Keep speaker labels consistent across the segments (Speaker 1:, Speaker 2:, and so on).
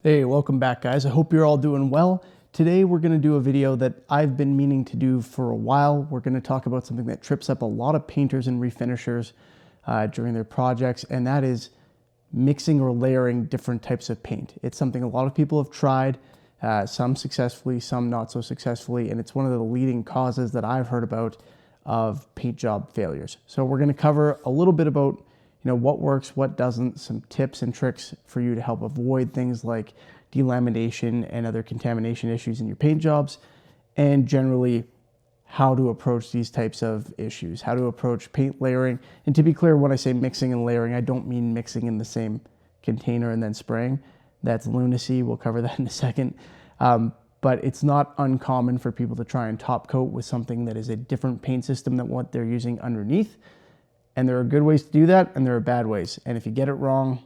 Speaker 1: Hey, welcome back guys. I hope you're all doing well. Today we're going to do a video that I've been meaning to do for a while. We're going to talk about something that trips up a lot of painters and refinishers during their projects, and that is mixing or layering different types of paint. It's something a lot of people have tried, some successfully, some not so successfully, and it's one of the leading causes that I've heard about of paint job failures. So we're going to cover a little bit about what works, what doesn't, some tips and tricks for you to help avoid things like delamination and other contamination issues in your paint jobs, and generally how to approach these types of issues, how to approach paint layering. And to be clear, when I say mixing and layering, I don't mean mixing in the same container and then spraying. That's lunacy. We'll cover that in a second. But it's not uncommon for people to try and top coat with something that is a different paint system than what they're using underneath. And there are good ways to do that, and there are bad ways. And if you get it wrong,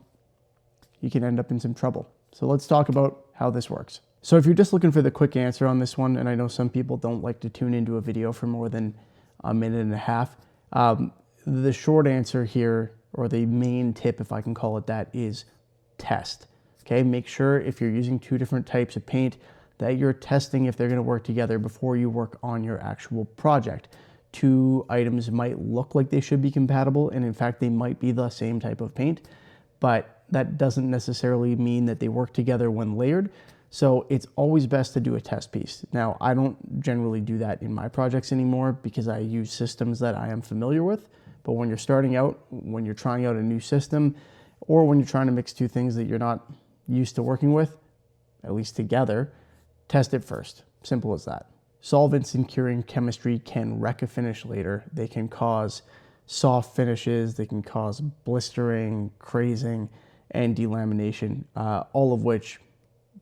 Speaker 1: you can end up in some trouble. So let's talk about how this works. So if you're just looking for the quick answer on this one, and I know some people don't like to tune into a video for more than a minute and a half, the short answer here, or the main tip, if I can call it that, is test. Okay, make sure if you're using two different types of paint that you're testing if they're going to work together before you work on your actual project. Two items might look like they should be compatible, and in fact they might be the same type of paint, but that doesn't necessarily mean that they work together when layered. So it's always best to do a test piece. Now, I don't generally do that in my projects anymore because I use systems that I am familiar with, but when you're starting out, when you're trying out a new system, or when you're trying to mix two things that you're not used to working with, at least together, test it first. Simple as that. Solvents and curing chemistry can wreck a finish later. They can cause soft finishes, they can cause blistering, crazing, and delamination, all of which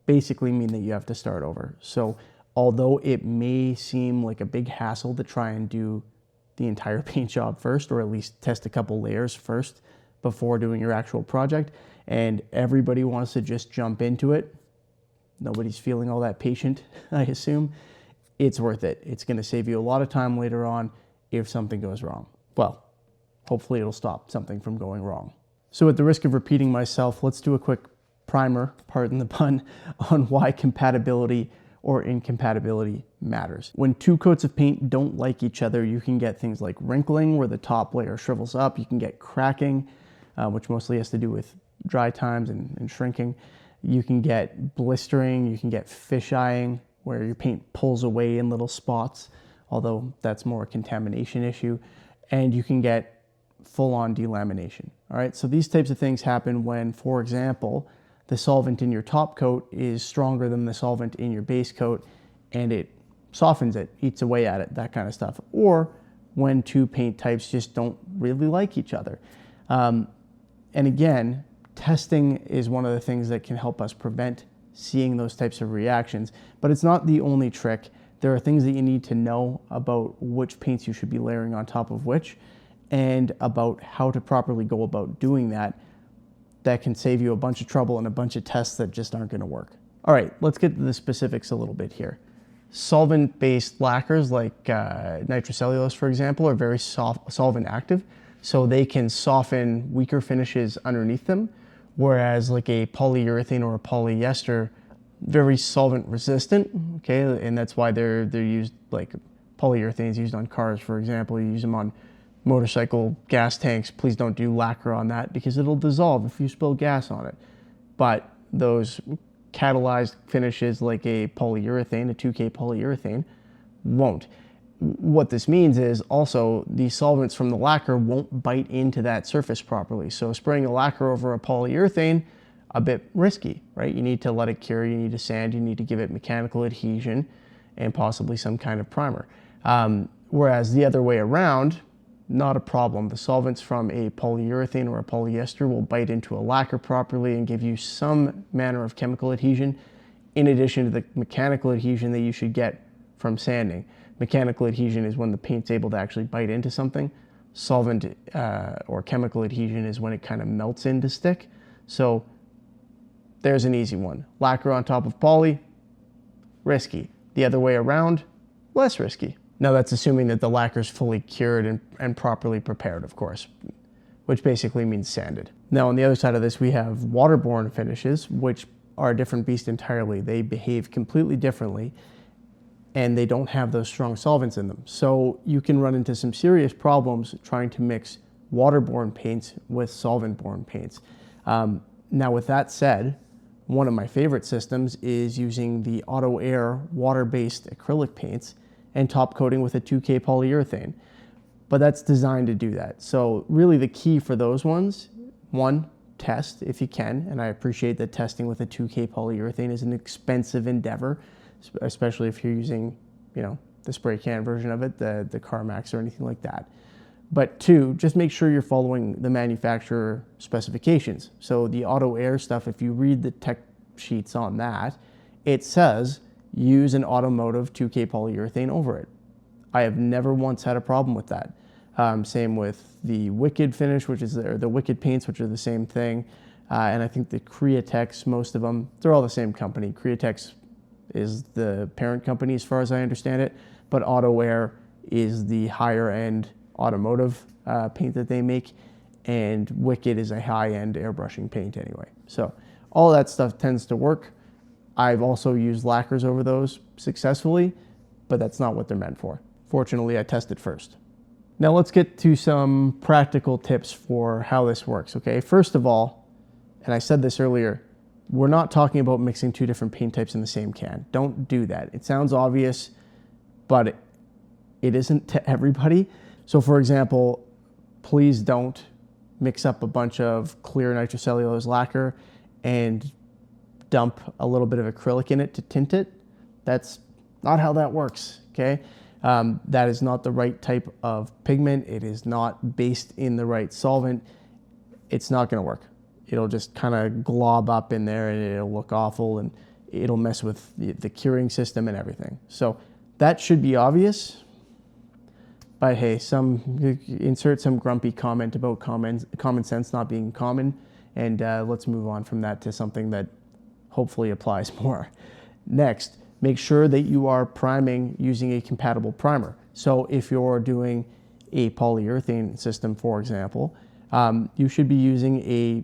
Speaker 1: basically mean that you have to start over. So although it may seem like a big hassle to try and do the entire paint job first, or at least test a couple layers first before doing your actual project, and everybody wants to just jump into it, nobody's feeling all that patient, I assume, it's worth it. It's going to save you a lot of time later on if something goes wrong. Well, hopefully it'll stop something from going wrong. So at the risk of repeating myself, let's do a quick primer, pardon the pun, on why compatibility or incompatibility matters. When two coats of paint don't like each other, you can get things like wrinkling, where the top layer shrivels up. You can get cracking, which mostly has to do with dry times and shrinking. You can get blistering, you can get fish-eyeing, where your paint pulls away in little spots, although that's more a contamination issue, and you can get full-on delamination. All right, so these types of things happen when, for example, the solvent in your top coat is stronger than the solvent in your base coat, and it softens it, eats away at it, that kind of stuff. Or when two paint types just don't really like each other. And again, testing is one of the things that can help us prevent seeing those types of reactions, but it's not the only trick. There are things that you need to know about which paints you should be layering on top of which, and about how to properly go about doing that. That can save you a bunch of trouble and a bunch of tests that just aren't going to work. All right, let's get to the specifics a little bit here. Solvent-based lacquers like nitrocellulose, for example, are very solvent active, so they can soften weaker finishes underneath them. Whereas like a polyurethane or a polyester, very solvent resistant, okay? And that's why they're used, like polyurethanes used on cars, for example. You use them on motorcycle gas tanks. Please don't do lacquer on that because it'll dissolve if you spill gas on it. But those catalyzed finishes like a polyurethane, a 2K polyurethane, won't. What this means is also the solvents from the lacquer won't bite into that surface properly. So spraying a lacquer over a polyurethane, a bit risky, right? You need to let it cure, you need to sand, you need to give it mechanical adhesion and possibly some kind of primer. Whereas the other way around, not a problem. The solvents from a polyurethane or a polyester will bite into a lacquer properly and give you some manner of chemical adhesion in addition to the mechanical adhesion that you should get from sanding. Mechanical adhesion is when the paint's able to actually bite into something. Solvent or chemical adhesion is when it kind of melts in to stick. So there's an easy one. Lacquer on top of poly, risky. The other way around, less risky. Now that's assuming that the lacquer is fully cured and properly prepared, of course, which basically means sanded. Now on the other side of this, we have waterborne finishes, which are a different beast entirely. They behave completely differently, and they don't have those strong solvents in them. So you can run into some serious problems trying to mix waterborne paints with solvent-borne paints. Now with that said, one of my favorite systems is using the Auto Air water-based acrylic paints and top coating with a 2K polyurethane. But that's designed to do that. So really the key for those ones, one, test if you can, and I appreciate that testing with a 2K polyurethane is an expensive endeavor, especially if you're using, you know, the spray can version of it, the CarMax or anything like that. But two, just make sure you're following the manufacturer specifications. So the Auto Air stuff, if you read the tech sheets on that, it says use an automotive 2K polyurethane over it. I have never once had a problem with that. Same with the Wicked finish, which is the Wicked paints, which are the same thing. And I think the Createx, most of them, they're all the same company. Createx is the parent company as far as I understand it, but Auto Air is the higher end automotive paint that they make, and Wicked is a high-end airbrushing paint anyway. So all that stuff tends to work. I've also used lacquers over those successfully, but that's not what they're meant for. Fortunately, I tested first. Now let's get to some practical tips for how this works, okay? First of all, and I said this earlier, we're not talking about mixing two different paint types in the same can. Don't do that. It sounds obvious, but it isn't to everybody. So for example, please don't mix up a bunch of clear nitrocellulose lacquer and dump a little bit of acrylic in it to tint it. That's not how that works, okay? That is not the right type of pigment. It is not based in the right solvent. It's not gonna work. It'll just kind of glob up in there and it'll look awful and it'll mess with the curing system and everything. So that should be obvious. But hey, insert some grumpy comment about common sense not being common, and let's move on from that to something that hopefully applies more. Next, make sure that you are priming using a compatible primer. So if you're doing a polyurethane system, for example, you should be using a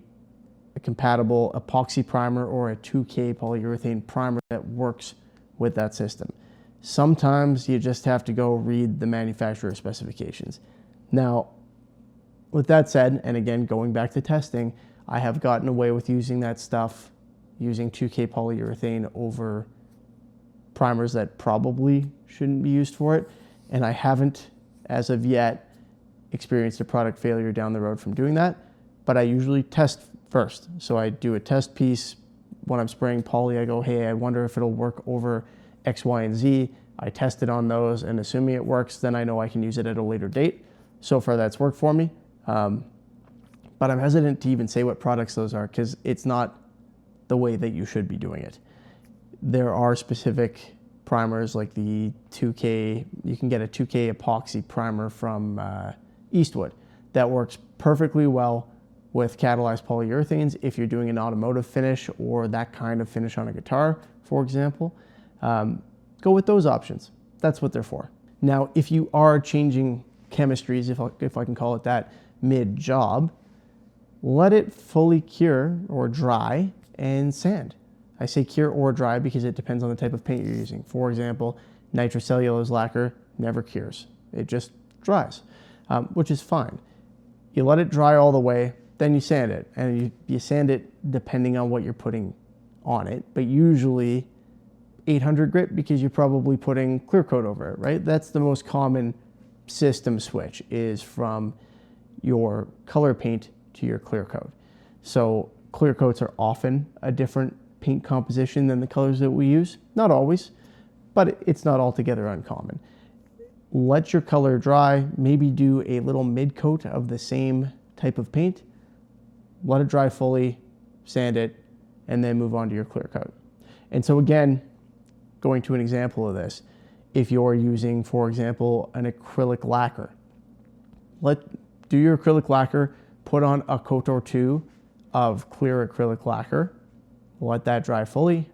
Speaker 1: compatible epoxy primer or a 2K polyurethane primer that works with that system. Sometimes you just have to go read the manufacturer specifications. Now, with that said, and again, going back to testing, I have gotten away with using that stuff, using 2K polyurethane over primers that probably shouldn't be used for it. And I haven't, as of yet, experienced a product failure down the road from doing that, but I usually test first. So I do a test piece. When I'm spraying poly, I go, hey, I wonder if it'll work over X, Y, and Z. I test it on those, and assuming it works, then I know I can use it at a later date. So far, that's worked for me. But I'm hesitant to even say what products those are because it's not the way that you should be doing it. There are specific primers like the 2K, you can get a 2K epoxy primer from Eastwood that works perfectly well with catalyzed polyurethanes if you're doing an automotive finish or that kind of finish on a guitar, for example. Go with those options. That's what they're for. Now, if you are changing chemistries, if I can call it that, mid-job, let it fully cure or dry and sand. I say cure or dry because it depends on the type of paint you're using. For example, nitrocellulose lacquer never cures. It just dries, which is fine. You let it dry all the way, then you sand it. And you sand it depending on what you're putting on it, but usually 800 grit because you're probably putting clear coat over it, right? That's the most common system switch, is from your color paint to your clear coat. So clear coats are often a different paint composition than the colors that we use. Not always, but it's not altogether uncommon. Let your color dry, maybe do a little mid coat of the same type of paint, let it dry fully, sand it, and then move on to your clear coat. And so again, going to an example of this, if you're using, for example, an acrylic lacquer, do your acrylic lacquer, put on a coat or two of clear acrylic lacquer, let that dry fully,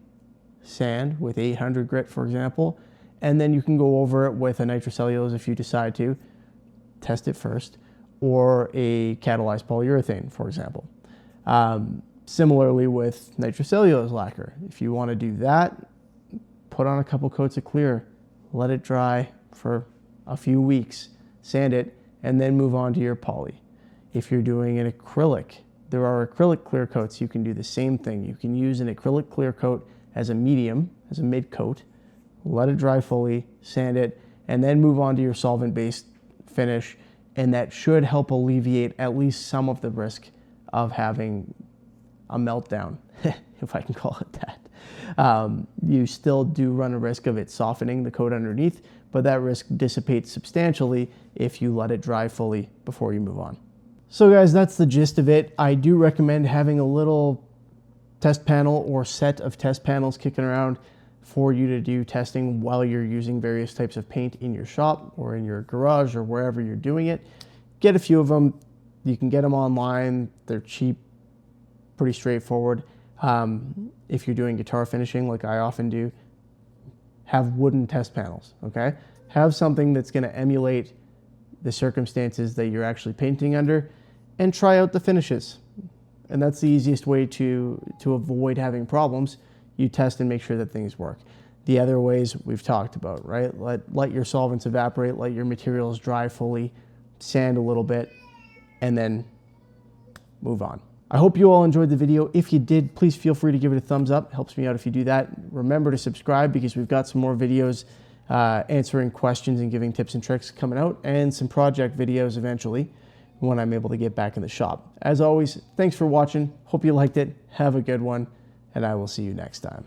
Speaker 1: sand with 800 grit, for example, and then you can go over it with a nitrocellulose if you decide to, test it first, or a catalyzed polyurethane, for example. Similarly with nitrocellulose lacquer, if you want to do that, put on a couple coats of clear, let it dry for a few weeks, sand it, and then move on to your poly. If you're doing an acrylic, there are acrylic clear coats. You can do the same thing. You can use an acrylic clear coat as a medium, as a mid coat, let it dry fully, sand it, and then move on to your solvent-based finish, and that should help alleviate at least some of the risk of having a meltdown, if I can call it that. You still do run a risk of it softening the coat underneath, but that risk dissipates substantially if you let it dry fully before you move on. So guys, that's the gist of it. I do recommend having a little test panel or set of test panels kicking around for you to do testing while you're using various types of paint in your shop or in your garage or wherever you're doing it. Get a few of them. You can get them online. They're cheap, pretty straightforward. If you're doing guitar finishing like I often do, have wooden test panels, okay? Have something that's gonna emulate the circumstances that you're actually painting under and try out the finishes. And that's the easiest way to avoid having problems. You test and make sure that things work. The other ways we've talked about, right? Let your solvents evaporate, let your materials dry fully, sand a little bit, and then move on. I hope you all enjoyed the video. If you did, please feel free to give it a thumbs up. It helps me out if you do that. Remember to subscribe because we've got some more videos answering questions and giving tips and tricks coming out, and some project videos eventually when I'm able to get back in the shop. As always, thanks for watching. Hope you liked it. Have a good one, and I will see you next time.